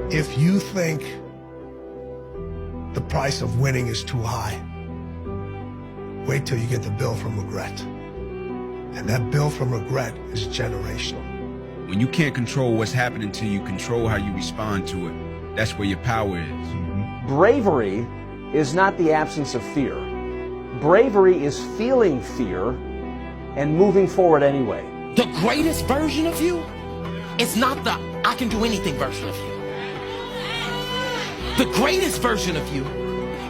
If you think the price of winning is too high, wait till you get the bill from regret. And that bill from regret is generational. When you can't control what's happening to you, control how you respond to it. That's where your power is. Bravery is not the absence of fear. Bravery is feeling fear and moving forward anyway. The greatest version of you is not the I can do anything version of you. The greatest version of you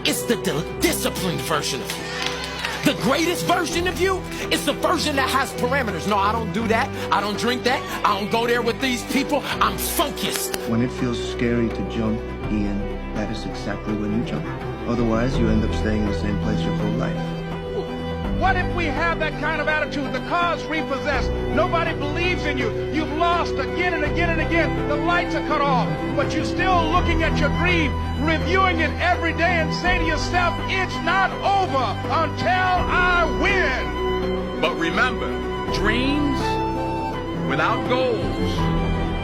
is the disciplined version of you. The greatest version of you is the version that has parameters. No, I don't do that. I don't drink that. I don't go there with these people. I'm focused. When it feels scary to jump, Ian, that is exactly when you jump. Otherwise, you end up staying in the same place your whole life. What if we have that kind of attitude? The car's repossessed. Nobody believes in you. You've lost again and again and again. The lights are cut off. But you're still looking at your dream, reviewing it every day and saying to yourself, it's not over until I win. But remember, dreams without goals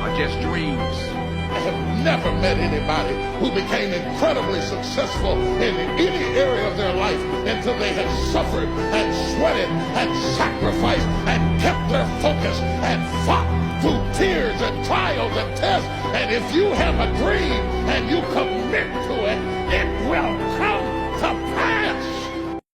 are just dreams. I have never met anybody who became incredibly successful in any area of their life until they had suffered and sweated and sacrificed and kept their focus and fought through tears and trials and tests. And if you have a dream and you commit to it, it will